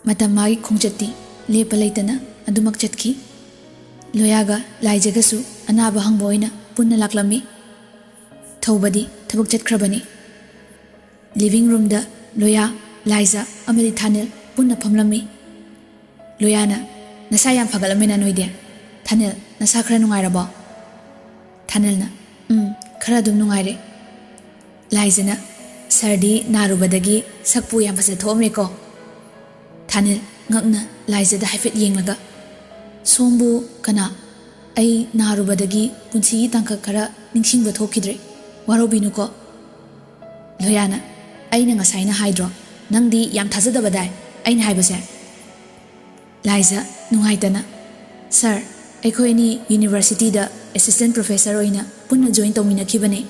Matam magi khongchati lepa leitana adumak chatki. Loyaga laijagasu anaba hangboina punna laklami. Thawbadi thabak chatkrabani. Living room da Loya, Liza, amadi Thanil punna phamlami. Loyana nasa yam phagalamina noide. Thanil nasa khara nungairabo. Thanilna khara dum nungaire. Lizana sardi narubadagi sakpu yam phase thomre ko. Thanil ngakna Liza da haifet yenglaga. Sombu kana ai narubadagi punsi tangka khara ningsingba thokidre. Warobinu ko. Loyana aina ngasaina haidro nangdi yam thazadabadai aina haibase. Liza nungaitana sir aikoini university da assistant professor oina punna join tawmina khibane.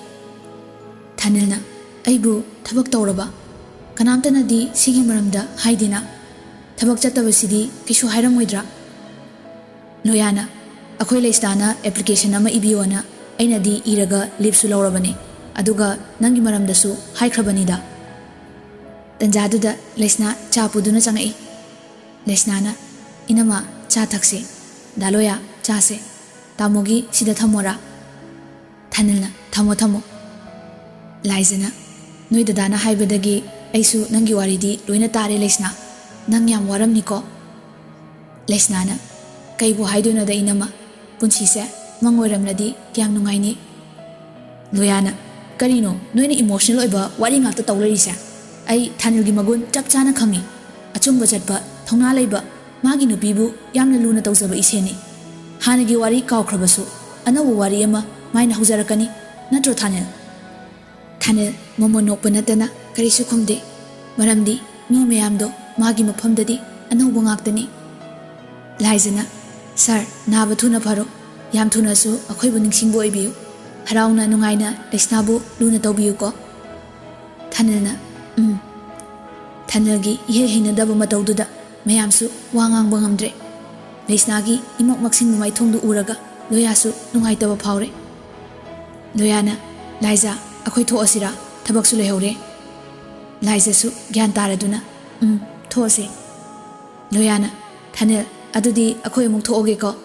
Thanilna aibu thabak tawraba kanamtana di sigi maramda haidina thabak chatabasidi kishu hairamodra. Loyana akoi leistana application ama ibiona aina di iraga leave su lawrabane aduga nangi maramdasu haikrabanida. Tanjaduda Lesna cha puduna changai. Lesnana inama cha thakse daloya cha se tamogi sida thamora. Thanilna thamo thamo. Lizana noi dadana haibadagi aisu nangi waridi loina tare Lesna nang yam waramni ko. Lesnana kaibu haiduna da inama punsi se mangoramnadi kyam nungaini. Loyana karino noina emotional oiba wari ngakta tawlarise. Ai Thanilgi magun chap chana khangi achumba chatpa thongna leiba magi nupibu yamna luna tawzaba iseni hanagi wari kawkhrabasu anawu wari ama maina hujarakani natro Thanil. Thanil momo nokpa natana karisu khumde maramdi mi mayamdo magi maphamdadi anawba ngaktani. Lizana sir naba thuna pharo yam thuna su akhoi bu ningsingbo oibiu harauna nungaina Lesnabu luna tawbiu ko. Thanilna Thanilgi ihe hinadaba matawduda mayamsu wangang bangamdre. Lesnagi imok maksing mai thongdu uraga Loyasu nungaitaba phawre. Loyana Liza akhoi thoasira thabaksu lehore. Liza su gyan taraduna thoase. Loyana Thanil adudi akhoi amuk thoge ko.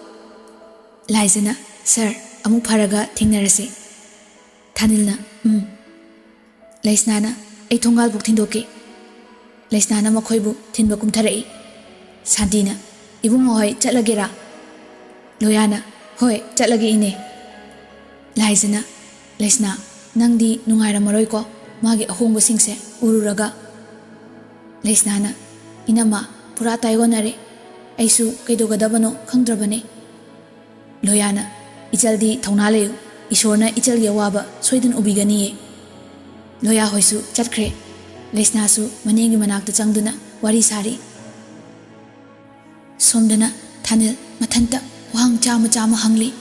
Lizana sir amuk pharaga thingnarase. Thanilna Lesnana ai thongal buk thindoke. Lesnana makhoibu thinba kumtharai. Sandina ibung hoi chatlagera. Loyana hoi chatlage ine. Lizana Lesna nangdi nungaira maroi ko magi ahongba singse ururaga. Lesnana inama pura taigonare aisu kaidogadabano khangdrabane. Loyana ichaldi thongna leyu isorna ichalgi awaba soidan ubiganiye. Loya hoisu chatkre. Lesna su manengi manakta changduna wari sari. Somdana Thanil mathanta wahang chama chama hangli.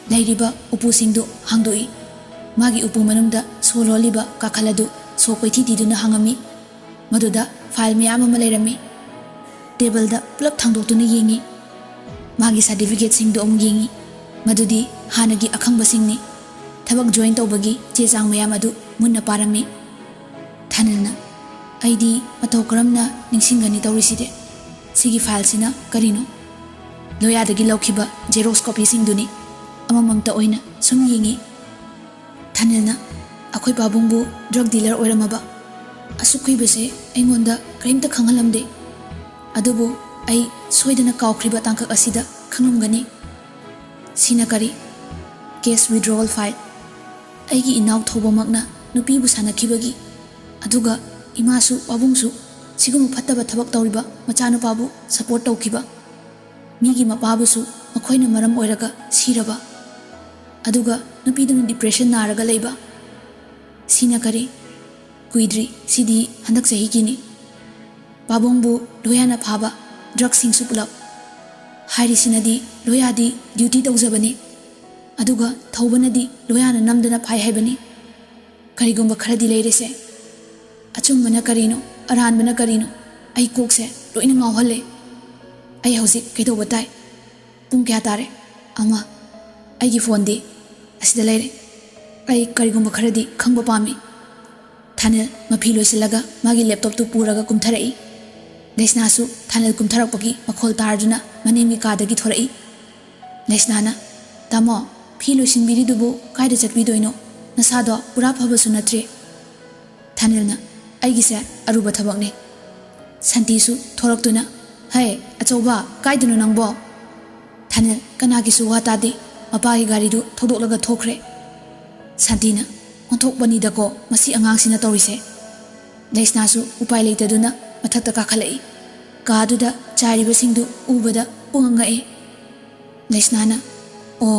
Lairiba upu singdu hangdoi. Magi upu manungda sololiba kakhaladu sokoithi tiduna hangami. Maduda file miyam ama leirami. Table da plug thangdoktuna yengi. Magi certificate singdu yengi. Madudi hanagi akhangba singni. Thabak join tawbagi chechang mayam adu munna parami. Thanilna aidi matau karamna ningsingani tawriside sigi file sina karino. Loyadagi laukhiba xerox copy singduni amamamta oina sum yengi. Thanilna akhoi babungbu drug dealer oiramaba asukhuibase aingonda karimta khangalamde adubu ai soidana kawkhriba tangkak asida khangamgani. Sina kari case withdrawal file aigi inaw thobamakna nupibu sanakhibagi aduga imasu pabungsu sigum phattaba thabak tawriba machanu pabu support tawkiba migi mapabusu makhoina maram oiraga siraba aduga nupiduna depression naraga leiba. Sina kari kuidri sidi handak sahi kini pabungbu Loyana phaba drug singsu pulap hairi sinadi Loyadi duty tawjabani aduga thaubanadi Loyana namdana phai haibani. Karigumba kharadi leirese achumbana karino aranbana karino ai kokse loina ngawhalle. Ai hauzik kaidoba tai pung kya tare ama aigi phone di asida leire ai karigumba kharadi khangba pami. Thanil mafi loisilaga magi laptop tu puraga kumtharai. ꯂꯩꯁꯅꯥꯁꯨ ꯊꯥꯅꯤꯜ ꯀꯨꯝꯊꯔꯛꯄꯒꯤ ꯃꯈꯣꯜ ꯇꯥꯔꯗꯨꯅ ꯃꯅꯤꯡꯒꯤ ꯀꯥꯗꯒꯤ ꯊꯣꯔꯛꯏ꯫ ꯂꯩꯁꯅꯥꯅ ꯇꯥꯃꯣ ꯐꯤ ꯂꯣꯏꯁꯤꯟꯕꯤꯔꯤꯗꯨꯕꯨ ꯀꯥꯏꯗ ꯆꯠꯄꯤꯗꯣꯏꯅꯣ? ꯅꯁꯥꯗꯣ ꯄꯨꯔꯥ ꯐꯕꯁꯨ ꯅꯠꯇ꯭ꯔꯦ꯫ ꯊꯥꯅꯤꯜꯅ ꯑꯩꯒꯤꯁꯦ ꯑꯔꯨꯕ ꯊꯕꯛꯅꯤ꯫ ꯁꯥꯟꯇꯤꯁꯨ ꯊꯣꯔꯛꯇꯨꯅ ꯍꯦ ꯑꯆꯧꯕ ꯀꯥꯏꯗꯅꯣ ꯅꯪꯕꯣ? ꯊꯥꯅꯤꯜ ꯀꯅꯥꯒꯤꯁꯨ ꯋꯥ ꯇꯥꯗꯦ ꯃꯄꯥꯒꯤ ꯒꯥꯔꯤꯗꯨ ꯊꯧꯗꯣꯛꯂꯒ ꯊꯣꯛꯈ꯭ꯔꯦ꯫ ꯁꯥꯟꯇꯤꯅ ꯑꯣꯟꯊꯣꯛꯄꯅꯤꯗꯀꯣ ꯃꯁꯤ ꯑꯉꯥꯡꯁꯤꯅ ꯇꯧꯔꯤꯁꯦ꯫ ꯂꯩꯁꯅꯥꯁꯨ ꯎꯄꯥꯏ ꯂꯩꯇꯗꯨꯅ ꯃꯊꯛꯇ ꯀꯥꯈꯠꯂꯛꯏ꯫ ꯀꯥꯗꯨꯗ ꯆꯥꯏꯔꯤꯕꯁꯤꯡꯗꯨ ꯎꯕꯗ ꯄꯨꯡꯉꯛꯉꯛꯏ꯫ ꯂꯩꯁꯅꯥꯅ ꯑꯣ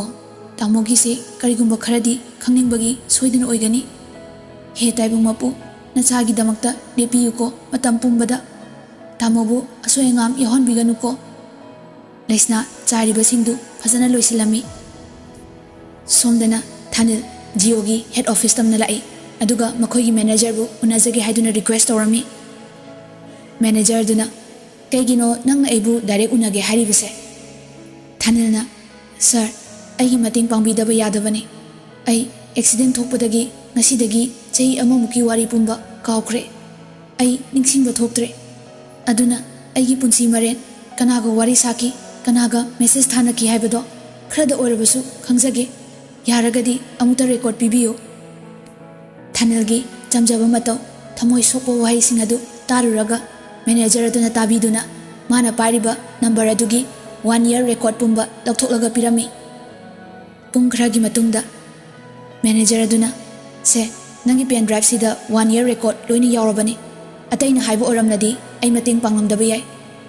ꯇꯥꯃꯣꯒꯤꯁꯦ ꯀꯔꯤꯒꯨꯝꯕ ꯈꯔꯗꯤ ꯈꯪꯅꯤꯡꯕꯒꯤ ꯁꯣꯏꯗꯅ ꯑꯣꯏꯒꯅꯤ꯫ ꯍꯦ ꯇꯥꯏꯕꯪ ꯃꯄꯨ ꯅꯆꯥꯒꯤꯗꯃꯛꯇ ꯂꯦꯞꯄꯤꯌꯨꯀꯣ ꯃꯇꯝ ꯄꯨꯝꯕꯗ ꯇꯥꯃꯣꯕꯨ ꯑꯁꯣꯏ ꯑꯉꯥꯝ ꯌꯥꯎꯍꯟꯕꯤꯒꯅꯨꯀꯣ꯫ ꯂꯩꯁꯅꯥ ꯆꯥꯏꯔꯤꯕꯁꯤꯡꯗꯨ ꯐꯖꯅ ꯂꯣꯏꯁꯤꯜꯂꯝꯃꯤ꯫ ꯁꯣꯝꯗꯅ ꯊꯥꯅꯤꯜ ꯖꯤꯑꯣꯒꯤ ꯍꯦꯗ ꯑꯣꯐꯤꯁ ꯇꯝꯅ ꯂꯥꯛꯏ ꯑꯗꯨꯒ ꯃꯈꯣꯏꯒꯤ ꯃꯦꯅꯦꯖꯔꯕꯨ ꯎꯅꯖꯒꯦ ꯍꯥꯏꯗꯨꯅ ꯔꯤꯀ꯭ꯋꯦꯁ ꯇꯧꯔꯝꯃꯤ꯫ ꯃꯦꯅꯦꯖꯔꯗꯨꯅ ꯀꯩꯒꯤꯅꯣ ꯅꯪꯅ ꯑꯩꯕꯨ ꯗꯥꯏꯔꯦꯛ ꯎꯅꯒꯦ ꯍꯥꯏꯔꯤꯕꯁꯦ? ꯊꯥꯅꯤꯜꯅ ꯁꯥꯔ ꯑꯩꯒꯤ ꯃꯇꯦꯡ ꯄꯥꯡꯕꯤꯗꯕ ꯌꯥꯗꯕꯅꯤ꯫ ꯑꯩ ꯑꯦꯛꯁꯤꯗꯦꯟ ꯊꯣꯛꯄꯗꯒꯤ ꯉꯁꯤꯗꯒꯤ ꯆꯍꯤ ꯑꯃꯃꯨꯛꯀꯤ ꯋꯥꯔꯤ ꯄꯨꯝꯕ ꯀꯥꯎꯈ꯭ꯔꯦ꯫ ꯑꯩ ꯅꯤꯡꯁꯤꯡꯕ ꯊꯣꯛꯇ꯭ꯔꯦ꯫ ꯑꯗꯨꯅ ꯑꯩꯒꯤ ꯄꯨꯟꯁꯤ ꯃꯔꯦꯟ ꯀꯅꯥꯒ ꯋꯥꯔꯤ ꯁꯥꯈꯤ ꯀꯅꯥꯒ ꯃꯦꯁꯦꯖ ꯊꯥꯅꯈꯤ ꯍꯥꯏꯕꯗꯣ ꯈꯔꯗ ꯑꯣꯏꯔꯕꯁꯨ ꯈꯪꯖꯒꯦ꯫ ꯌꯥꯔꯒꯗꯤ ꯑꯃꯨꯛꯇ ꯔꯦꯀꯣꯔꯗ ꯄꯤꯕꯤꯌꯨ꯫ ꯊꯥꯅꯤꯜꯒꯤ ꯆꯝꯖꯕ ꯃꯇꯧ ꯊꯃꯣꯏ ꯁꯣꯛꯄ ꯋꯥꯍꯩꯁꯤꯡ ꯑꯗꯨ ꯇꯥꯔꯨꯔꯒ ꯃꯦꯅꯦꯖꯔ ꯑꯗꯨꯅ ꯇꯥꯕꯤꯗꯨꯅ ꯃꯥꯅ ꯄꯥꯏꯔꯤꯕ ꯅꯝꯕꯔ ꯑꯗꯨꯒꯤ 1 ꯏꯌꯔ ꯔꯦꯀꯣꯔꯗ ꯄꯨꯝꯕ ꯂꯧꯊꯣꯛꯂꯒ ꯄꯤꯔꯝꯃꯤ꯫ ꯄꯨꯡ ꯈꯔꯒꯤ ꯃꯇꯨꯡꯗ ꯃꯦꯅꯦꯖꯔ ꯑꯗꯨꯅ ꯁꯦ ꯅꯪꯒꯤ ꯄꯦꯟ ꯗ꯭ꯔꯥꯏꯚꯁꯤꯗ 1 ꯏꯌꯔ ꯔꯦꯀꯣꯔꯗ ꯂꯣꯏꯅ ꯌꯥꯎꯔꯕꯅꯤ꯫ ꯑꯇꯩꯅ ꯍꯥꯏꯕ ꯑꯣꯏꯔꯝꯂꯗꯤ ꯑꯩ ꯃꯇꯦꯡ ꯄꯥꯡꯂꯝꯗꯕ ꯌꯥꯏ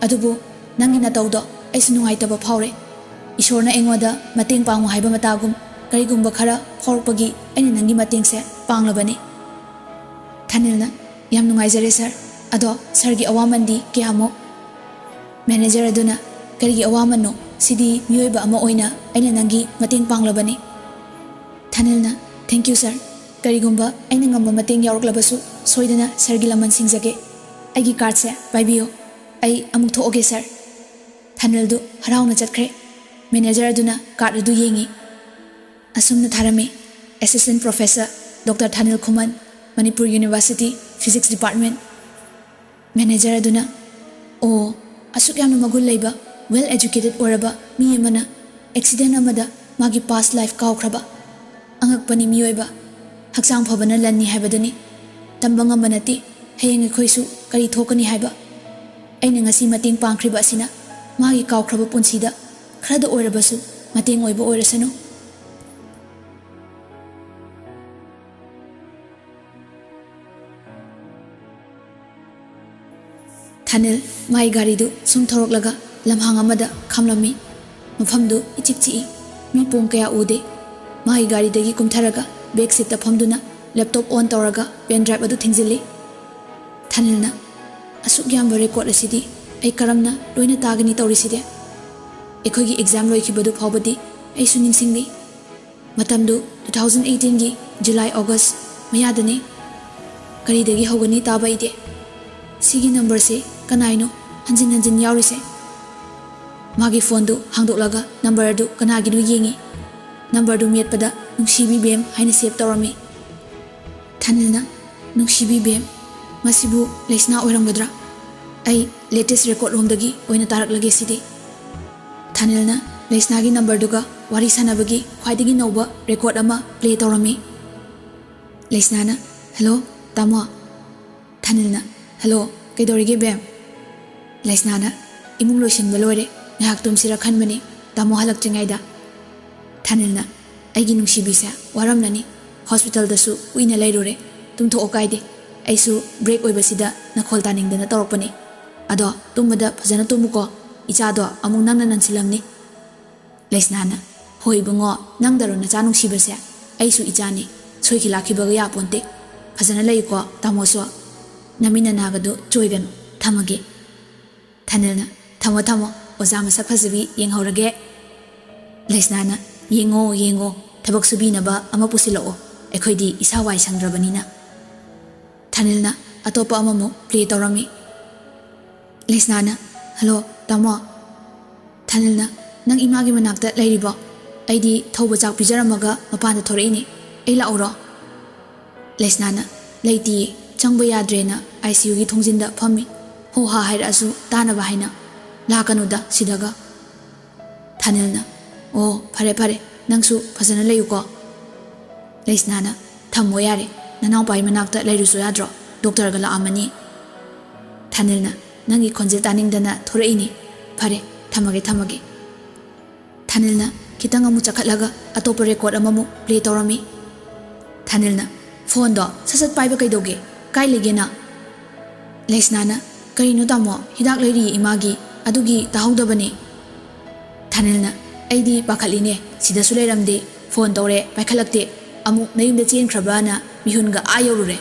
ꯑꯗꯨꯕꯨ ꯅꯪꯒꯤ ꯅꯇꯧꯗꯣ ꯑꯩꯁꯨ ꯅꯨꯡꯉꯥꯏꯇꯕ ꯐꯥꯎꯔꯦ꯫ ꯏꯁꯣꯔꯅ ꯑꯩꯉꯣꯟꯗ ꯃꯇꯦꯡ ꯄꯥꯡꯉꯨ ꯍꯥꯏꯕ ꯃꯇꯥꯒꯨꯝ ꯀꯔꯤꯒꯨꯝꯕ ꯈꯔ ꯐꯥꯎꯔꯛꯄꯒꯤ ꯑꯩꯅ ꯅꯪꯒꯤ ꯃꯇꯦꯡꯁꯦ ꯄꯥꯡꯂꯕꯅꯤ꯫ ꯊꯥꯅꯤꯜꯅ ꯌꯥꯝ ꯅꯨꯡꯉꯥꯏꯖꯔꯦ ꯁꯥꯔ ꯑꯗꯣ ꯁꯥꯔꯒꯤ ꯑꯋꯥꯃꯟꯗꯤ ꯀꯌꯥꯃꯨꯛ? ꯃꯦꯅꯦꯖꯔ ꯑꯗꯨꯅ ꯀꯔꯤꯒꯤ ꯑꯋꯥꯃꯟꯅꯣ ꯁꯤꯗꯤ ꯃꯤꯑꯣꯏꯕ ꯑꯃ ꯑꯣꯏꯅ ꯑꯩꯅ ꯅꯪꯒꯤ ꯃꯇꯦꯡ ꯄꯥꯡꯂꯕꯅꯤ꯫ ꯊꯥꯅꯤꯜꯅ ꯊꯦꯡꯛꯌꯨ ꯁꯥꯔ ꯀꯔꯤꯒꯨꯝꯕ ꯑꯩꯅ ꯉꯝꯕ ꯃꯇꯦꯡ ꯌꯥꯎꯔꯛꯂꯕꯁꯨ ꯁꯣꯏꯗꯅ ꯁꯥꯔꯒꯤ ꯂꯃꯟ ꯁꯤꯡꯖꯒꯦ꯫ ꯑꯩꯒꯤ ꯀꯥꯔꯗꯁꯦ ꯄꯥꯏꯕꯤꯌꯨ ꯑꯩ ꯑꯃꯨꯛ ꯊꯣꯛꯑꯒꯦ ꯁꯥꯔ꯫ ꯊꯥꯅꯤꯜꯗꯨ ꯍꯔꯥꯎꯅ ꯆꯠꯈ꯭ꯔꯦ꯫ ꯃꯦꯅꯦꯖꯔ ꯑꯗꯨꯅ ꯀꯥꯔꯗ ꯑꯗꯨ ꯌꯦꯡꯉꯤ꯫ ꯑꯁꯨꯝꯅ ꯊꯥꯔꯝꯃꯤ assistant professor doctor Thanil Khuman Manipur university physics department. Manager ꯑꯗꯨꯅ ꯑꯣ ꯑꯁꯨꯛ ꯌꯥꯝꯅ ꯃꯒꯨꯟ ꯂꯩꯕ ꯋꯦꯜ ꯑꯦꯖꯨꯀꯦꯇꯦꯗ ꯑꯣꯏꯔꯕ ꯃꯤ ꯑꯃꯅ ꯑꯦꯛꯁꯤꯗꯦꯟ ꯑꯃꯗ ꯃꯥꯒꯤ ꯄꯥꯁ ꯂꯥꯏꯐ ꯀꯥꯎꯈ꯭ꯔꯕ꯫ ꯑꯉꯛꯄꯅꯤ ꯃꯤꯑꯣꯏꯕ ꯍꯛꯆꯥꯡ ꯐꯕꯅ ꯂꯟꯅꯤ ꯍꯥꯏꯕꯗꯨꯅꯤ꯫ ꯇꯝꯕ ꯉꯝꯕ ꯅꯠꯇꯦ ꯍꯌꯦꯡ ꯑꯩꯈꯣꯏꯁꯨ ꯀꯔꯤ ꯊꯣꯛꯀꯅꯤ ꯍꯥꯏꯕ꯫ ꯑꯩꯅ ꯉꯁꯤ ꯃꯇꯦꯡ ꯄꯥꯡꯈ꯭ꯔꯤꯕ ꯑꯁꯤꯅ ꯃꯥꯒꯤ ꯀꯥꯎꯈ꯭ꯔꯕ ꯄꯨꯟꯁꯤꯗ ꯈꯔꯗ ꯑꯣꯏꯔꯕꯁꯨ ꯃꯇꯦꯡ ꯑꯣꯏꯕ ꯑꯣꯏꯔꯁꯅꯨ꯫ ꯊꯥꯅꯤꯜ ꯃꯥꯒꯤ ꯒꯥꯔꯤꯗꯨ ꯁꯨꯝ ꯊꯧꯔꯛꯂꯒ ꯂꯝꯍꯥꯡ ꯑꯃꯗ ꯈꯥꯝꯂꯝꯃꯤ꯫ ꯃꯐꯝꯗꯨ ꯏꯆꯤꯛ ꯆꯤꯛꯏ ꯃꯤ ꯄꯣꯡ ꯀꯌꯥ ꯎꯗꯦ꯫ ꯃꯥꯒꯤ ꯒꯥꯔꯤꯗꯒꯤ ꯀꯨꯝꯊꯔꯒ ꯕꯦꯛ ꯁꯤꯠꯇ ꯐꯝꯗꯨꯅ ꯂꯦꯞꯇꯣꯞ ꯑꯣꯟ ꯇꯧꯔꯒ ꯄꯦꯟ ꯗ꯭ꯔꯥꯏꯚ ꯑꯗꯨ ꯊꯤꯡꯖꯤꯜꯂꯤ꯫ ꯊꯥꯅꯤꯜꯅ ꯑꯁꯨꯛ ꯌꯥꯝꯕ ꯔꯦꯀꯣꯔꯗ ꯑꯁꯤꯗꯤ ꯑꯩ ꯀꯔꯝꯅ ꯂꯣꯏꯅ ꯇꯥꯒꯅꯤ ꯇꯧꯔꯤꯁꯤꯗꯤ? ꯑꯩꯈꯣꯏꯒꯤ ꯑꯦꯛꯖꯥꯝ ꯂꯣꯏꯈꯤꯕꯗꯨ ꯐꯥꯎꯕꯗꯤ ꯑꯩꯁꯨ ꯅꯤꯡꯁꯤꯡꯂꯤ꯫ ꯃꯇꯝꯗꯨ 2018ꯒꯤ ꯖꯨꯂꯥꯏ ꯑꯣꯒꯁ ꯃꯌꯥꯗꯅꯤ꯫ ꯀꯔꯤꯗꯒꯤ ꯍꯧꯒꯅꯤ ꯇꯥꯕ ꯑꯩꯗꯤ? ꯁꯤꯒꯤ ꯅꯝꯕꯔꯁꯤ ꯀꯅꯥꯏꯅꯣ ꯍꯟꯖꯤꯟ ꯍꯟꯖꯤꯟ ꯌꯥꯎꯔꯤꯁꯦ? ꯃꯥꯒꯤ ꯐꯣꯟꯗꯨ ꯍꯥꯡꯗꯣꯛꯂꯒ ꯅꯝꯕꯔ ꯑꯗꯨ ꯀꯅꯥꯒꯤꯅꯣ ꯌꯦꯡꯉꯤ꯫ ꯅꯝꯕꯔꯗꯨ ꯃꯦꯠꯄꯗ ꯅꯨꯡꯁꯤꯕꯤ ꯕꯦꯝ ꯍꯥꯏꯅ ꯁꯦꯞ ꯇꯧꯔꯝꯃꯤ꯫ ꯊꯥꯅꯤꯜꯅ ꯅꯨꯡꯁꯤꯕꯤ ꯕꯦꯝ ꯃꯁꯤꯕꯨ ꯂꯩꯁꯅꯥ ꯑꯣꯏꯔꯝꯒꯗ꯭ꯔꯥ? ꯑꯩ ꯂꯦꯇꯦꯁ ꯔꯦꯀꯣꯔꯗ ꯂꯣꯝꯗꯒꯤ ꯑꯣꯏꯅ ꯇꯥꯔꯛꯂꯒꯦ ꯁꯤꯗꯤ꯫ ꯊꯥꯅꯤꯜꯅ ꯂꯩꯁꯅꯥꯒꯤ ꯅꯝꯕꯔꯗꯨꯒ ꯋꯥꯔꯤ ꯁꯥꯟꯅꯕꯒꯤ ꯈ꯭ꯋꯥꯏꯗꯒꯤ ꯅꯧꯕ ꯔꯦꯀꯣꯔꯗ ꯑꯃ ꯄ꯭ꯂꯦ ꯇꯧꯔꯝꯃꯤ꯫ ꯂꯩꯁꯅꯥꯅ ꯍꯦꯜꯂꯣ ꯇꯥꯃꯣ꯫ ꯊꯥꯅꯤꯜꯅ ꯍꯦꯜꯂꯣ ꯀꯩꯗꯧꯔꯤꯒꯦ ꯕꯦꯝ? ꯂꯩꯁꯅꯥꯅ ꯏꯃꯨꯡ ꯂꯣꯏꯁꯤꯟꯕ ꯂꯣꯏꯔꯦ ꯉꯥꯏꯍꯥꯛ ꯇꯨꯝꯁꯤꯔ ꯈꯟꯕꯅꯤ ꯇꯥꯃꯣ ꯍꯜꯂꯛꯇ꯭ꯔꯤꯉꯩꯗ꯫ ꯊꯥꯅꯤꯜꯅ ꯑꯩꯒꯤ ꯅꯨꯡꯁꯤꯕꯤꯁꯦ ꯋꯥꯔꯝꯂꯅꯤ ꯍꯣꯁꯄꯤꯇꯥꯜꯗꯁꯨ ꯀꯨꯏꯅ ꯂꯩꯔꯨꯔꯦ ꯇꯨꯝꯊꯣꯛꯑꯣ ꯀꯥꯏꯗꯦ ꯑꯩꯁꯨ ꯕ꯭ꯔꯦꯛ ꯑꯣꯏꯕꯁꯤꯗ ꯅꯈꯣꯜ ꯇꯥꯅꯤꯡꯗꯅ ꯇꯧꯔꯛꯄꯅꯤ ꯑꯗꯣ ꯇꯨꯝꯕꯗ ꯐꯖꯅ ꯇꯨꯝꯃꯨꯀꯣ ꯏꯆꯥꯗꯣ ꯑꯃꯨꯛ ꯅꯪꯅ ꯅꯟꯁꯤꯜꯂꯝꯅꯤ꯫ ꯂꯩꯁꯅꯥꯅ ꯍꯣꯏ ꯏꯕꯨꯡꯉꯣ ꯅꯪꯗꯔꯣ ꯅꯆꯥ ꯅꯨꯡꯁꯤꯕꯁꯦ ꯑꯩꯁꯨ ꯏꯆꯥꯅꯤ ꯁꯣꯏꯈꯤ ꯂꯥꯛꯈꯤꯕꯒ ꯌꯥꯄꯣꯟꯇꯦ ꯐꯖꯅ ꯂꯩꯌꯨꯀꯣ ꯇꯥꯃꯣꯁꯨ ꯅꯃꯤꯠ ꯅꯅꯥꯒꯗꯣ ꯆꯣꯏꯒꯅꯨ ꯊꯝꯃꯒꯦ꯫ ꯊꯥꯅꯤꯜꯅ ꯊꯝꯃꯣ ꯊꯝꯃꯣ ꯑꯣꯖꯥ ꯃꯁꯛ ꯐꯖꯕꯤ ꯌꯦꯡꯍꯧꯔꯒꯦ꯫ ꯂꯩꯁꯅꯥꯅ ꯌꯦꯡꯉꯣ ꯌꯦꯡꯉꯣ ꯊꯕꯛ ꯁꯨꯕꯤꯅꯕ ꯑꯃ ꯄꯨꯁꯤꯜꯂꯛꯑꯣ ꯑꯩꯈꯣꯏꯗꯤ ꯏꯁꯥ ꯋꯥꯏ ꯁꯪꯗ꯭ꯔꯕꯅꯤꯅ꯫ ꯊꯥꯅꯤꯜꯅ ꯑꯇꯣꯞꯄ ꯑꯃꯃꯨꯛ ꯄ꯭ꯂꯦ ꯇꯧꯔꯝꯃꯤ꯫ ꯂꯩꯁꯅꯥꯅ ꯍꯜꯂꯣ ꯇꯥꯃꯣ꯫ ꯊꯥꯅꯤꯜꯅ ꯅꯪ ꯏꯃꯥꯒꯤ ꯃꯅꯥꯛꯇ ꯂꯩꯔꯤꯕꯣ? ꯑꯩꯗꯤ ꯊꯧꯕ ꯆꯥꯛ ꯄꯤꯖꯔꯝꯃꯒ ꯃꯄꯥꯟꯗ ꯊꯣꯔꯛꯏꯅꯤ ꯑꯩ ꯂꯥꯛꯎꯔꯣ? ꯂꯩꯁꯅꯥꯅ ꯂꯩꯇꯤꯌꯦ ꯆꯪꯕ ꯌꯥꯗ꯭ꯔꯦꯅ ICUꯒꯤ ꯊꯣꯡꯖꯤꯟꯗ ꯐꯝꯃꯤ ꯍꯣ ꯍꯥ ꯍꯥꯏꯔꯛꯑꯁꯨ ꯇꯥꯅꯕ ꯍꯥꯏꯅ ꯂꯥꯛꯀꯅꯨꯗ ꯁꯤꯗꯒ. ꯊꯥꯅꯤꯜꯅ ꯑꯣ ꯐꯔꯦ ꯐꯔꯦ ꯅꯪꯁꯨ ꯐꯖꯅ ꯂꯩꯌꯨꯀꯣ. ꯂꯩꯁꯅꯥꯅ ꯊꯝꯃꯣ ꯌꯥꯔꯦ ꯅꯅꯥꯎꯄꯥꯒꯤ ꯃꯅꯥꯛꯇ ꯂꯩꯔꯨꯁꯨ ꯌꯥꯗ꯭ꯔꯣ ꯗꯣꯛꯇꯔꯒ ꯂꯥꯛꯑꯝꯃꯅꯤ. ꯊꯥꯅꯤꯜꯅ ꯅꯪꯒꯤ ꯈꯣꯟꯖꯦꯜ ꯇꯥꯅꯤꯡꯗꯅ ꯊꯣꯔꯛꯏꯅꯤ. ꯐꯔꯦ ꯊꯝꯃꯒꯦ ꯊꯝꯃꯒꯦ. ꯊꯥꯅꯤꯜꯅ ꯈꯤꯇꯪ ꯑꯃꯨꯛ ꯆꯈꯠꯂꯒ ꯑꯇꯣꯞꯄ ꯔꯦꯀꯣꯔꯗ ꯑꯃꯃꯨꯛ ꯄ꯭ꯂꯦ ꯇꯧꯔꯝꯃꯤ. ꯊꯥꯅꯤꯜꯅ ꯐꯣꯟꯗꯣ ꯁꯠ ꯄꯥꯏꯕ ꯀꯩꯗꯧꯒꯦ ꯀꯥꯏ ꯂꯩꯒꯦꯅ. ꯂꯩꯁꯅꯥꯅ ꯀꯔꯤꯅꯣ ꯇꯥꯃꯣ ꯍꯤꯗꯥꯛ ꯂꯩꯔꯤꯌꯦ ꯏꯃꯥꯒꯤ ꯑꯗꯨꯒꯤ ꯇꯥꯍꯧꯗꯕꯅꯦ. ꯊꯥꯅꯤꯜꯅ ꯑꯩꯗꯤ ꯄꯥꯈꯠꯂꯤꯅꯦ ꯁꯤꯗꯁꯨ ꯂꯩꯔꯝꯗꯦ ꯐꯣꯟ ꯇꯧꯔꯦ ꯄꯥꯏꯈꯠꯂꯛꯇꯦ ꯑꯃꯨꯛ ꯅꯌꯨꯝꯗ ꯆꯦꯟꯈ꯭ꯔꯕꯅ ꯃꯤꯍꯨꯟꯒ ꯌꯧꯔꯨꯔꯦ.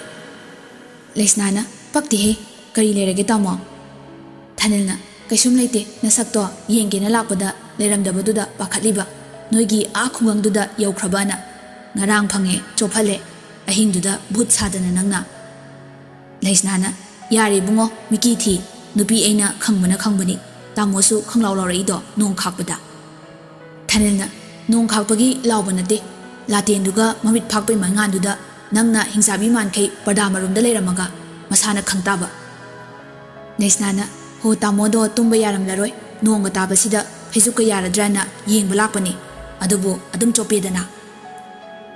ꯂꯩꯁꯅꯥꯅ ꯄꯛꯇꯦꯍꯦ ꯀꯔꯤ ꯂꯩꯔꯒꯦ ꯇꯥꯃꯣ. ꯊꯥꯅꯤꯜꯅ ꯀꯩꯁꯨꯝ ꯂꯩꯇꯦ ꯅꯁꯛꯇꯣ ꯌꯦꯡꯒꯦꯅ ꯂꯥꯛꯄꯗ ꯂꯩꯔꯝꯗꯕꯗꯨꯗ ꯄꯥꯈꯠꯂꯤꯕ ꯅꯣꯏꯒꯤ ꯈꯨꯡꯒꯪꯗꯨꯗ ꯌꯧꯈ꯭ꯔꯕꯅ ꯉꯔꯥꯡ ꯐꯪꯉꯦ ꯆꯣꯞꯍꯜꯂꯦ ꯑꯍꯤꯡꯗꯨꯗ ꯚꯨꯠ ꯁꯥꯗꯅ ꯅꯪꯅ. ꯂꯩꯁꯅꯥꯅ ꯌꯥꯔꯦ ꯏꯕꯨꯡꯉꯣ ꯃꯤꯀꯤ ꯊꯤ ꯅꯨꯄꯤ ꯑꯩꯅ ꯈꯪꯕꯅꯤ ꯇꯥꯃꯣꯁꯨ ꯈꯪꯂꯥꯎ ꯂꯥꯎꯔꯛꯏꯗꯣ ꯅꯣꯡ ꯈꯥꯛꯄꯗ. ꯊꯥꯅꯤꯜꯅ ꯅꯣꯡ ꯈꯥꯛꯄꯒꯤ ꯂꯥꯎꯕ ꯅꯠꯇꯦ ꯂꯥꯇꯦꯟꯗꯨꯒ ꯃꯃꯤꯠ ꯐꯥꯛꯄꯩ ꯃꯉꯥꯟꯗꯨꯗ ꯅꯪꯅ ꯍꯤꯡꯆꯥꯕꯤ ꯃꯥꯟꯈꯩ ꯄꯔꯗꯥ ꯃꯔꯨꯝꯗ ꯂꯩꯔꯝꯃꯒ ꯃꯁꯥꯅ ꯈꯪꯇꯥꯕ. ꯂꯩꯁꯅꯥꯅ ꯍꯣ ꯇꯥꯃꯣꯗꯣ ꯇꯨꯝꯕ ꯌꯥꯔꯝꯂꯔꯣꯏ ꯅꯣꯡꯒ ꯇꯥꯕꯁꯤꯗ ꯐꯩꯖꯨꯞꯀ ꯌꯥꯔꯗ꯭ꯔꯅ ꯌꯦꯡꯕ ꯂꯥꯛꯄꯅꯤ ꯑꯗꯨꯕꯨ ꯑꯗꯨꯝ ꯆꯣꯞꯄꯦꯗꯅ.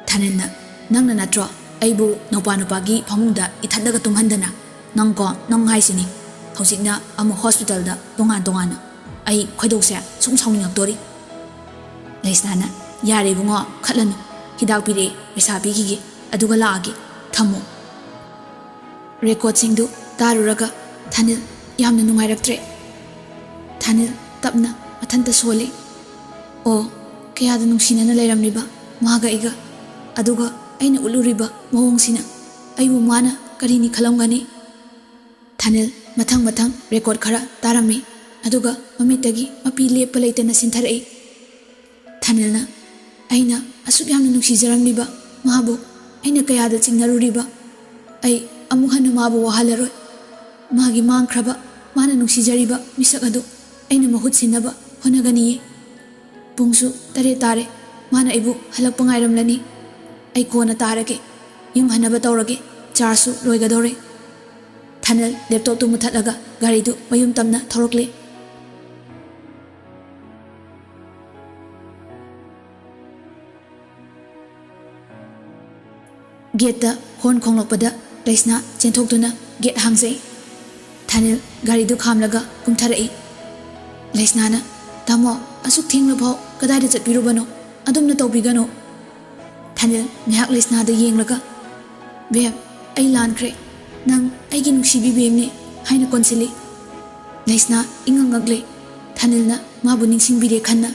ꯊꯥꯅꯤꯜꯅ ꯅꯪꯅ ꯅꯠꯇ꯭ꯔꯣ ꯑꯩꯕꯨ ꯅꯨꯄꯥꯒꯤ ꯐꯃꯨꯡꯗ ꯏꯊꯟꯗꯒ ꯇꯨꯝꯍꯟꯗꯅ ꯅꯪ ꯍꯥꯏꯁꯤꯅꯤ ꯍꯧꯖꯤꯛꯅ ꯑꯃꯨꯛ ꯍꯣꯁꯄꯤꯇꯥꯜꯗ ꯇꯣꯉꯥꯟꯅ ꯑꯩ ꯈꯣꯏꯗꯧꯁꯦ ꯁꯨꯝ ꯁꯥꯎꯅꯤꯡꯉꯛꯇꯣꯔꯤ. ꯂꯩꯁꯅꯥꯅ ꯌꯥꯔꯦ ꯏꯕꯨꯡꯉꯣ ꯈꯠꯂꯅꯨ ꯍꯤꯗꯥꯛ ꯄꯤꯔꯛꯑꯦ ꯄꯩꯁꯥ ꯄꯤꯈꯤꯒꯦ ꯑꯗꯨꯒ ꯂꯥꯛꯑꯒꯦ ꯊꯝꯃꯣ. ꯔꯦꯀꯣꯔꯗꯁꯤꯡꯗꯨ ꯇꯥꯔꯨꯔꯒ ꯊꯥꯅꯤꯜ ꯌꯥꯝꯅ ꯅꯨꯡꯉꯥꯏꯔꯛꯇ꯭ꯔꯦ. ꯊꯥꯅꯤꯜ ꯇꯞꯅ ꯃꯊꯟꯇ ꯁꯣꯜꯂꯤ. ꯑꯣ ꯀꯌꯥꯗ ꯅꯨꯡꯁꯤꯅꯅ ꯂꯩꯔꯝꯂꯤꯕ ꯃꯥꯒ ꯑꯩꯒ ꯑꯗꯨꯒ ꯑꯩꯅ ꯎꯠꯂꯨꯔꯤꯕ ꯃꯑꯣꯡꯁꯤꯅ ꯑꯩꯕꯨ ꯃꯥꯅ ꯀꯔꯤꯅꯤ ꯈꯜꯂꯝꯒꯅꯤ. ꯊꯥꯅꯤꯜ ꯃꯊꯪ ꯔꯦꯀꯣꯔꯗ ꯈꯔ ꯇꯥꯔꯝꯃꯤ ꯑꯗꯨꯒ ꯃꯃꯤꯠꯇꯒꯤ ꯃꯄꯤ ꯂꯦꯞꯄ ꯂꯩꯇꯅ ꯁꯤꯟꯊꯔꯛꯏ. ꯊꯥꯅꯤꯜꯅ ꯑꯩꯅ ꯑꯁꯨꯛ ꯌꯥꯝꯅ ꯅꯨꯡꯁꯤꯖꯔꯝꯂꯤꯕ ꯃꯥꯕꯨ ꯑꯩꯅ ꯀꯌꯥꯗ ꯆꯤꯡꯅꯔꯨꯔꯤꯕ ꯑꯩ ꯑꯃꯨꯛ ꯍꯟꯅ ꯃꯥꯕꯨ ꯋꯥꯍꯜꯂꯔꯣꯏ. ꯃꯥꯒꯤ ꯃꯥꯡꯈ꯭ꯔꯕ ꯃꯥꯅ ꯅꯨꯡꯁꯤꯖꯔꯤꯕ ꯃꯤꯁꯛ ꯑꯗꯨ ꯑꯩꯅ ꯃꯍꯨꯠ ꯁꯤꯟꯅꯕ ꯍꯣꯠꯅꯒꯅꯤꯌꯦ. ꯄꯨꯡꯁꯨ 8 ꯇꯥꯔꯦ ꯃꯥꯅ ꯑꯩꯕꯨ ꯍꯜꯂꯛꯄ ꯉꯥꯏꯔꯝꯂꯅꯤ. ꯑꯩ ꯀꯣꯟꯅ ꯇꯥꯔꯒꯦ ꯌꯨꯝ ꯍꯟꯅꯕ ꯇꯧꯔꯒꯦ ꯆꯥꯔꯖꯁꯨ ꯂꯣꯏꯒꯗꯧꯔꯦ. ꯊꯥꯅꯤꯜ ꯂꯦꯞꯇꯣꯞꯇꯨ ꯃꯨꯊꯠꯂꯒ ꯒꯥꯔꯤꯗꯨ ꯃꯌꯨꯝ ꯇꯝꯅ ꯊꯧꯔꯛꯂꯦ. ꯒꯦꯠꯇ ꯍꯣꯔꯟ ꯈꯣꯡꯂꯛꯄꯗ ꯂꯩꯁꯅꯥ ꯆꯦꯟꯊꯣꯛꯇꯨꯅ ꯒꯦꯠ ꯍꯥꯡꯖꯩ. ꯊꯥꯅꯤꯜ ꯒꯥꯔꯤꯗꯨ ꯈꯥꯝꯂꯒ ꯀꯨꯝꯊꯔꯛꯏ. ꯂꯩꯁꯅꯥꯅ ꯇꯥꯃꯣ ꯑꯁꯨꯛ ꯊꯦꯡꯂꯐꯥꯎ ꯀꯗꯥꯏꯗ ꯆꯠꯄꯤꯔꯨꯕꯅꯣ ꯑꯗꯨꯝꯅ ꯇꯧꯕꯤꯒꯅꯨ. ꯊꯥꯅꯤꯜ ꯉꯥꯏꯍꯥꯛ ꯂꯩꯁꯅꯥꯗ ꯌꯦꯡꯂꯒ ꯕꯦꯝ ꯑꯩ ꯂꯥꯟꯈ꯭ꯔꯦ ꯅꯪ ꯑꯩꯒꯤ ꯅꯨꯡꯁꯤꯕꯤ ꯕꯦꯝꯅꯤ ꯍꯥꯏꯅ ꯀꯣꯟꯁꯤꯜꯂꯤ. ꯂꯩꯁꯅꯥ ꯏꯉꯛ ꯉꯛꯂꯦ. ꯊꯥꯅꯤꯜꯅ ꯃꯥꯕꯨ ꯅꯤꯡꯁꯤꯡꯕꯤꯔꯦ ꯈꯟꯅ.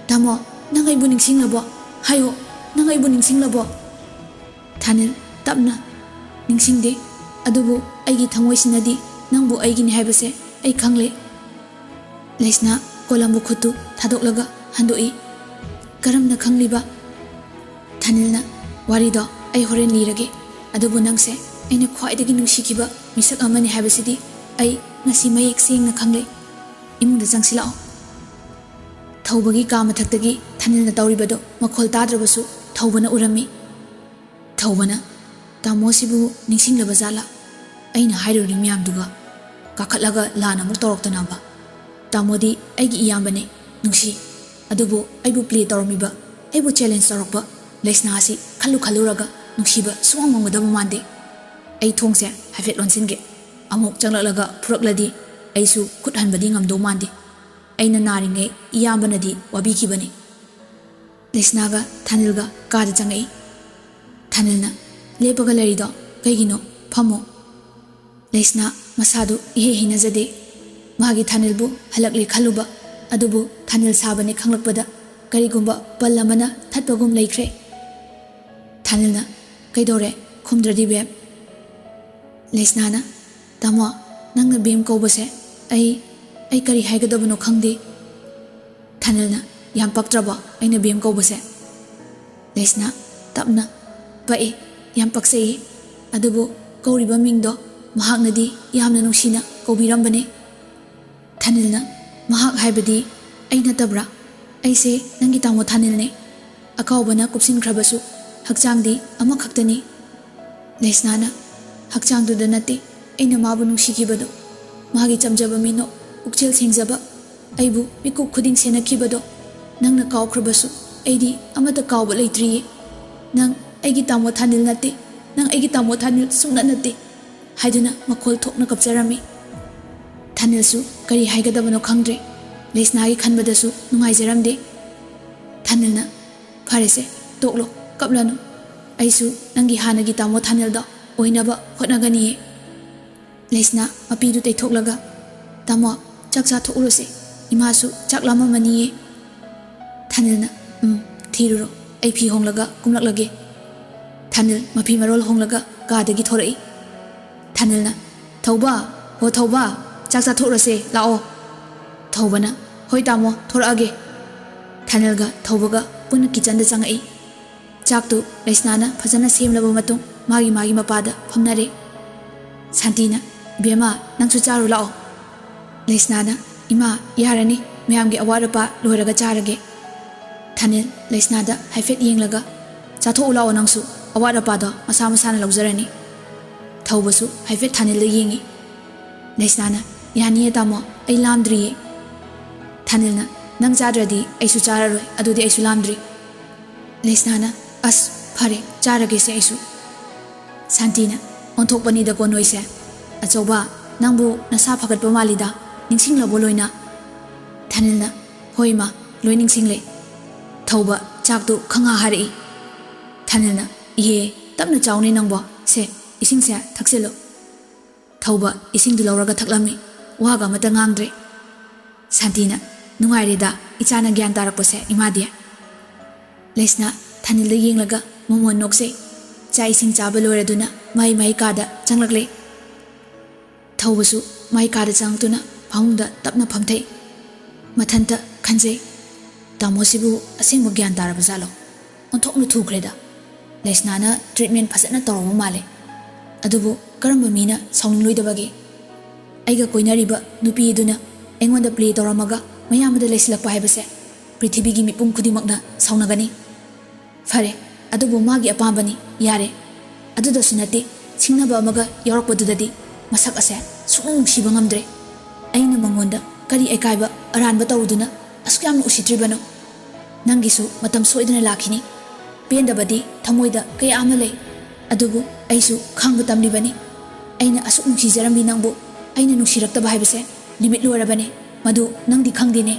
ꯇꯥꯃꯣ ꯅꯪ ꯑꯩꯕꯨ ꯅꯤꯡꯁꯤꯡꯂꯕꯣ ꯍꯥꯏꯌꯣ ꯅꯪ ꯑꯩꯕꯨ ꯅꯤꯡꯁꯤꯡꯂꯕꯣ. ꯊꯥꯅꯤꯜ ꯇꯞꯅ ꯅꯤꯡꯁꯤꯡꯗꯦ ꯑꯗꯨꯕꯨ ꯑꯩꯒꯤ ꯊꯃꯣꯏꯁꯤꯅꯗꯤ ꯅꯪꯕꯨ ꯑꯩꯒꯤꯅꯤ ꯍꯥꯏꯕꯁꯦ ꯑꯩ ꯈꯪꯂꯦ. ꯂꯩꯁꯅꯥ ꯀꯣꯂꯝꯕꯨ ꯈꯨꯠꯇꯨ ꯊꯥꯗꯣꯛꯂꯒ ꯍꯟꯗꯣꯛꯏ. ꯀꯔꯝꯅ ꯈꯪꯂꯤꯕ. ꯊꯥꯅꯤꯜꯅ ꯋꯥꯔꯤꯗꯣ ꯑꯩ ꯍꯣꯔꯦꯟ ꯂꯤꯔꯒꯦ ꯑꯗꯨꯕꯨ ꯅꯪꯁꯦ ꯑꯩꯅ ꯈ꯭ꯋꯥꯏꯗꯒꯤ ꯅꯨꯡꯁꯤꯈꯤꯕ ꯃꯤꯁꯛ ꯑꯃꯅꯤ ꯍꯥꯏꯕꯁꯤꯗꯤ ꯑꯩ ꯉꯁꯤ ꯃꯌꯦꯛ ꯁꯦꯡꯅ ꯈꯪꯂꯦ. ꯏꯃꯨꯡꯗ ꯆꯪꯁꯤꯜꯂꯛꯑꯣ. ꯊꯧꯕꯒꯤ ꯀꯥ ꯃꯊꯛꯇꯒꯤ ꯊꯥꯅꯤꯜꯅ ꯇꯧꯔꯤꯕꯗꯣ ꯃꯈꯣꯜ ꯇꯥꯗ꯭ꯔꯕꯁꯨ ꯊꯧꯕꯅ ꯎꯔꯝꯃꯤ. ꯊꯧꯕꯅ ꯇꯥꯃꯣꯁꯤꯕꯨ ꯅꯤꯡꯁꯤꯡꯂꯕ ꯖꯥꯠꯂꯥ ꯑꯩꯅ ꯍꯥꯏꯔꯨꯔꯤ ꯃꯌꯥꯝꯗꯨꯒ ꯀꯥꯈꯠꯂꯒ ꯂꯥꯟ ꯑꯃꯨꯛ ꯇꯧꯔꯛꯇꯅꯕ. ꯇꯥꯃꯣꯗꯤ ꯑꯩꯒꯤ ꯏꯌꯥꯝꯕꯅꯦ ꯅꯨꯡꯁꯤ ꯑꯗꯨꯕꯨ ꯑꯩꯕꯨ ꯄ꯭ꯂꯦ ꯇꯧꯔꯝꯃꯤꯕ ꯑꯩꯕꯨ ꯆꯦꯂꯦꯟꯖ ꯇꯧꯔꯛꯄ ꯂꯩꯁꯅꯥ ꯑꯁꯤ ꯈꯜꯂꯨꯔꯒ ꯅꯨꯡꯁꯤꯕ ꯁꯨꯡꯉꯝ ꯉꯝꯒꯗꯕ ꯃꯥꯟꯗꯦ. ꯑꯩ ꯊꯣꯡꯁꯦ ꯍꯥꯏꯐꯦꯠ ꯂꯣꯟꯁꯤꯟꯒꯦ ꯑꯃꯨꯛ ꯆꯪꯂꯛꯂꯒ ꯐꯨꯔꯛꯂꯗꯤ ꯑꯩꯁꯨ ꯈꯨꯠ ꯍꯟꯕꯗꯤ ꯉꯝꯗꯧ ꯃꯥꯟꯗꯦ. ꯑꯩꯅ ꯅꯥꯔꯤꯉꯩ ꯏꯌꯥꯝꯕꯅꯗꯤ ꯋꯥꯕꯤꯈꯤꯕꯅꯤ. ꯂꯩꯁꯅꯥꯒ ꯊꯥꯅꯤꯜꯒ ꯀꯥꯗ ꯆꯪꯉꯛꯏ. ꯊꯥꯅꯤꯜꯅ ꯂꯦꯞꯄꯒ ꯂꯩꯔꯤꯗꯣ ꯀꯩꯒꯤꯅꯣ ꯐꯝꯃꯣ. ꯂꯩꯁꯅꯥ ꯃꯁꯥꯗꯨ ꯏꯍꯩ ꯍꯩꯅꯖꯗꯦ. ꯃꯥꯒꯤ ꯊꯥꯅꯤꯜꯕꯨ ꯍꯜꯂꯛꯂꯦ ꯈꯜꯂꯨꯕ ꯑꯗꯨꯕꯨ ꯊꯥꯅꯤꯜ ꯁꯥꯕꯅꯤ ꯈꯪꯂꯛꯄꯗ ꯀꯔꯤꯒꯨꯝꯕ ꯄꯜ ꯑꯃꯅ ꯊꯠꯄꯒꯨꯝ ꯂꯩꯈ꯭ꯔꯦ. ꯊꯥꯅꯤꯜꯅ ꯀꯩꯗꯧꯔꯦ ꯈꯨꯝꯗ꯭ꯔꯗꯤ ꯕꯦꯝ. ꯂꯩꯁꯅꯥꯅ ꯇꯥꯃꯣ ꯅꯪꯅ ꯕꯦꯝ ꯀꯧꯕꯁꯦ ꯑꯩ ꯀꯔꯤ ꯍꯥꯏꯒꯗꯕꯅꯣ ꯈꯪꯗꯦ. ꯊꯥꯅꯤꯜꯅ ꯌꯥꯝ ꯄꯛꯇ꯭ꯔꯕꯣ ꯑꯩꯅ ꯕꯦꯝ ꯀꯧꯕꯁꯦ. ꯂꯩꯁꯅꯥ ꯇꯞꯅ ꯄꯛꯏ ꯌꯥꯝ ꯄꯛꯆꯩꯌꯦ ꯑꯗꯨꯕꯨ ꯀꯧꯔꯤꯕ ꯃꯤꯡꯗꯣ ꯃꯍꯥꯛꯅꯗꯤ ꯌꯥꯝꯅ ꯅꯨꯡꯁꯤꯅ ꯀꯧꯕꯤꯔꯝꯕꯅꯦ. ꯊꯥꯅꯤꯜꯅ ꯃꯍꯥꯛ ꯍꯥꯏꯕꯗꯤ ꯑꯩ ꯅꯠꯇꯕ꯭ꯔꯥ ꯑꯩꯁꯦ ꯅꯪꯒꯤ ꯇꯥꯃꯣ ꯊꯥꯅꯤꯜꯅꯦ. ꯑꯀꯥꯎꯕꯅ ꯀꯨꯞꯁꯤꯟꯈ꯭ꯔꯕꯁꯨ ꯍꯛꯆꯥꯡꯗꯤ ꯑꯃꯈꯛꯇꯅꯤ. ꯂꯩꯁꯅꯥꯅ ꯍꯛꯆꯥꯡꯗꯨꯗ ꯅꯠꯇꯦ ꯑꯩꯅ ꯃꯥꯕꯨ ꯅꯨꯡꯁꯤꯈꯤꯕꯗꯣ ꯃꯥꯒꯤ ꯆꯝꯖꯕ ꯃꯤꯅꯣꯛ ꯄꯨꯛꯆꯦꯜ ꯁꯦꯡꯖꯕ ꯑꯩꯕꯨ ꯃꯤꯀꯨꯞ ꯈꯨꯗꯤꯡ ꯁꯦꯟꯅꯈꯤꯕꯗꯣ ꯅꯪꯅ ꯀꯥꯎꯈ꯭ꯔꯕꯁꯨ ꯑꯩꯗꯤ ꯑꯃꯠꯇ ꯀꯥꯎꯕ ꯂꯩꯇ꯭ꯔꯤꯌꯦ ꯅꯪ ꯑꯩꯒꯤ ꯇꯥꯃꯣ ꯊꯥꯅꯤꯜ ꯅꯠꯇꯦ ꯅꯪ ꯑꯩꯒꯤ ꯇꯥꯃꯣ ꯊꯥꯅꯤꯜ ꯁꯨꯡꯅꯠ ꯅꯠꯇꯦ ꯍꯥꯏꯗꯨꯅ ꯃꯈꯣꯜ ꯊꯣꯛꯅ ꯀꯞꯆꯔꯝꯃꯤ ꯊꯥꯅꯤꯜꯁꯨ ꯀꯔꯤ ꯍꯥꯏꯒꯗꯕꯅꯣ ꯈꯪꯗ꯭ꯔꯦ ꯂꯩꯁꯅꯥꯒꯤ ꯈꯟꯕꯗꯁꯨ ꯅꯨꯡꯉꯥꯏꯖꯔꯝꯗꯦ ꯊꯥꯅꯤꯜꯅ ꯐꯔꯦꯁꯦ ꯇꯣꯛꯂꯣ ꯀꯞꯂꯅꯨ ꯑꯩꯁꯨ ꯅꯪꯒꯤ ꯍꯥꯟꯅꯒꯤ ꯇꯥꯃꯣ ꯊꯥꯅꯤꯜꯗꯣ ꯑꯣꯏꯅꯕ ꯍꯣꯠꯅꯒꯅꯤꯌꯦ ꯂꯩꯁꯅꯥ ꯃꯄꯤꯗꯨ ꯇꯩꯊꯣꯛꯂꯒ ꯇꯥꯃꯣ ꯆꯥꯛ ꯆꯥꯊꯣꯛꯎꯔꯁꯦ ꯏꯃꯥꯁꯨ ꯆꯥꯛ ꯂꯥꯝꯃꯝꯃꯅꯤꯌꯦ ꯊꯥꯅꯤꯜꯅ ꯊꯤꯔꯨꯔꯣ ꯑꯩ ꯐꯤ ꯍꯣꯡꯂꯒ ꯀꯨꯝꯂꯛꯂꯒꯦ ꯊꯥꯅꯤꯜ ꯃꯐꯤ ꯃꯔꯣꯜ ꯍꯣꯡꯂꯒ ꯀꯥꯗꯒꯤ ꯊꯣꯔꯛꯏ ꯊꯥꯅꯤꯜꯅ ꯊꯧꯕ ꯍꯣ ꯊꯧꯕ ꯆꯥꯛ ꯆꯥꯊꯣꯛꯎꯔꯁꯦ ꯂꯥꯛꯑꯣ ꯊꯧꯕꯅ ꯍꯣꯏ ꯇꯥꯃꯣ ꯊꯣꯔꯛꯑꯒꯦ ꯊꯥꯅꯤꯜꯒ ꯊꯧꯕꯒ ꯄꯨꯟꯅ ꯀꯤꯆꯟꯗ ꯆꯪꯉꯛꯏ ꯆꯥꯛꯇꯨ ꯂꯩꯁꯅꯥꯅ ꯐꯖꯅ ꯁꯦꯝꯂꯕ ꯃꯇꯨꯡ ꯃꯥꯒꯤ ꯃꯄꯥꯗ ꯐꯝꯅꯔꯦ ꯁꯥꯟꯇꯤꯅ ꯏꯕꯦꯝꯃ ꯅꯪꯁꯨ ꯆꯥꯔꯨ ꯂꯥꯛꯑꯣ ꯂꯩꯁꯅꯥꯅ ꯏꯃꯥ ꯌꯥꯔꯅꯤ ꯃꯌꯥꯝꯒꯤ ꯑꯋꯥꯠ ꯑꯄꯥ ꯂꯣꯏꯔꯒ ꯆꯥꯔꯒꯦ ꯊꯥꯅꯤꯜ ꯂꯩꯁꯅꯥꯗ ꯍꯥꯏꯐꯦꯠ ꯌꯦꯡꯂꯒ ꯆꯥꯊꯣꯛꯎ ꯂꯥꯛꯑꯣ ꯅꯪꯁꯨ ꯑꯋꯥꯠ ꯑꯄꯥꯗꯣ ꯃꯁꯥ ꯃꯁꯥꯅ ꯂꯧꯖꯔꯅꯤ ꯊꯧꯕꯁꯨ ꯍꯥꯏꯐꯦꯠ ꯊꯥꯅꯤꯜꯗ ꯌꯦꯡꯉꯤ ꯂꯩꯁꯅꯥꯅ ꯌꯥꯅꯤꯌꯦ ꯇꯥꯃꯣ ꯑꯩ ꯂꯥꯝꯗ꯭ꯔꯤꯌꯦ ꯊꯥꯅꯤꯜꯅ ꯅꯪ ꯆꯥꯗ꯭ꯔꯗꯤ ꯑꯩꯁꯨ ꯆꯥꯔꯔꯣꯏ ꯑꯗꯨꯗꯤ ꯑꯩꯁꯨ ꯂꯥꯝꯗ꯭ꯔꯤ ꯂꯩꯁꯅꯥꯅ ꯑꯁ ꯐꯔꯦ ꯆꯥꯔꯒꯦꯁꯦ ꯑꯩꯁꯨ ꯁꯥꯟꯇꯤꯅ ꯑꯣꯟꯊꯣꯛꯄꯅꯤꯗꯀꯣ ꯅꯣꯏꯁꯦ ꯑꯆꯧꯕ ꯅꯪꯕꯨ ꯅꯁꯥ ꯐꯒꯠꯄ ꯃꯥꯜꯂꯤꯗ ꯅꯤꯡꯁꯤꯡꯂꯕꯣ ꯂꯣꯏꯅ ꯊꯥꯅꯤꯜꯅ ꯍꯣꯏ ꯏꯃꯥ ꯂꯣꯏ ꯅꯤꯡꯁꯤꯡꯂꯦ ꯊꯧꯕ ꯆꯥꯛꯇꯨ ꯈꯪꯍꯥ ꯍꯥꯏꯔꯛꯏ ꯊꯥꯅꯤꯜꯅ ꯏꯍꯦ ꯇꯞꯅ ꯆꯥꯎꯅꯦ ꯅꯪꯕꯣ ꯁꯦ ꯏꯁꯤꯡꯁꯦ ꯊꯛꯆꯤꯜꯂꯨ ꯊꯧꯕ ꯏꯁꯤꯡꯗꯨ ꯂꯧꯔꯒ ꯊꯛꯂꯝꯃꯤ ꯋꯥꯒ ꯑꯃꯠꯇ ꯉꯥꯡꯗ꯭ꯔꯦ ꯁꯥꯟꯇꯤꯅ ꯅꯨꯡꯉꯥꯏꯔꯦꯗ ꯏꯆꯥꯅ ꯒ꯭ꯌꯥꯟ ꯇꯥꯔꯛꯄꯁꯦ ꯏꯃꯥꯗꯤ ꯂꯩꯁꯅꯥ ꯊꯥꯅꯤꯜꯗ ꯌꯦꯡꯂꯒ ꯃꯣꯃꯣꯟ ꯅꯣꯛꯆꯩ ꯆꯥꯛ ꯏꯁꯤꯡ ꯆꯥꯕ ꯂꯣꯏꯔꯗꯨꯅ ꯃꯥꯏ ꯀꯥꯗ ꯆꯪꯂꯛꯂꯦ ꯊꯧꯕꯁꯨ ꯃꯥꯏ ꯀꯥꯗ ꯆꯪꯂꯛꯇꯨꯅ ꯐꯃꯨꯡꯗ ꯇꯞꯅ ꯐꯝꯊꯩ ꯃꯊꯟꯇ ꯈꯟꯖꯩ ꯇꯥꯃꯣꯁꯤꯕꯨ ꯑꯁꯦꯡꯕ ꯒ꯭ꯌꯥꯟ ꯇꯥꯔꯕ ꯖꯥꯠꯂꯣ ꯑꯣꯟꯊꯣꯛꯅ ꯊꯨꯈ꯭ꯔꯦꯗ ꯂꯩꯁꯅꯥꯅ ꯇ꯭ꯔꯤꯠꯃꯦꯟ ꯐꯖꯅ ꯇꯧꯔꯕ ꯃꯥꯜꯂꯦ ꯑꯗꯨꯕꯨ ꯀꯔꯝꯕ ꯃꯤꯅ ꯁꯥꯎꯅꯤꯡꯂꯣꯏꯗꯕꯒꯦ ꯑꯩꯒ ꯀꯣꯏꯅꯔꯤꯕ ꯅꯨꯄꯤ ꯑꯗꯨꯅ ꯑꯩꯉꯣꯟꯗ ꯄ꯭ꯂꯦ ꯇꯧꯔꯝꯃꯒ ꯃꯌꯥꯝꯕꯗ ꯂꯩꯁꯤꯜꯂꯛꯄ ꯍꯥꯏꯕꯁꯦ ꯄ꯭ꯔꯤꯊꯤꯕꯤꯒꯤ ꯃꯤꯄꯨꯝ ꯈꯨꯗꯤꯡꯃꯛꯅ ꯁꯥꯎꯅꯒꯅꯤ ꯐꯔꯦ ꯑꯗꯨꯕꯨ ꯃꯥꯒꯤ ꯑꯄꯥꯝꯕꯅꯤ ꯌꯥꯔꯦ ꯑꯗꯨꯗꯁꯨ ꯅꯠꯇꯦ ꯁꯤꯡꯅꯕ ꯑꯃꯒ ꯌꯥꯎꯔꯛꯄꯗꯨꯗꯗꯤ ꯃꯁꯛ ꯑꯁꯦ ꯁꯨꯛꯅꯨꯡ ꯅꯨꯡꯁꯤꯕ ꯉꯝꯗ꯭ꯔꯦ ꯑꯩꯅ ꯃꯉꯣꯟꯗ ꯀꯔꯤ ꯑꯀꯥꯏꯕ ꯑꯔꯥꯟꯕ ꯇꯧꯔꯨꯗꯨꯅ ꯑꯁꯨꯛ ꯌꯥꯝꯅ ꯎꯁꯤꯠꯇ꯭ꯔꯤꯕꯅꯣ ꯅꯪꯒꯤꯁꯨ ꯃꯇꯝ ꯁꯣꯏꯗꯅ ꯂꯥꯛꯈꯤꯅꯤ ꯄꯦꯟꯗꯕꯗꯤ ꯊꯃꯣꯏꯗ ꯀꯌꯥ ꯑꯃ ꯂꯩ ꯑꯗꯨꯕꯨ ꯑꯩꯁꯨ ꯈꯥꯡꯕ ꯇꯝꯂꯤꯕꯅꯤ ꯑꯩꯅ ꯑꯁꯨꯛ ꯅꯨꯡꯁꯤꯖꯔꯝꯃꯤ ꯅꯪꯕꯨ ꯑꯩꯅ ꯅꯨꯡꯁꯤꯔꯛꯇꯕ ꯍꯥꯏꯕꯁꯦ ꯂꯤꯃꯤꯠ ꯂꯣꯏꯔꯕꯅꯦ ꯃꯗꯨ ꯅꯪꯗꯤ ꯈꯪꯗꯦꯅꯦ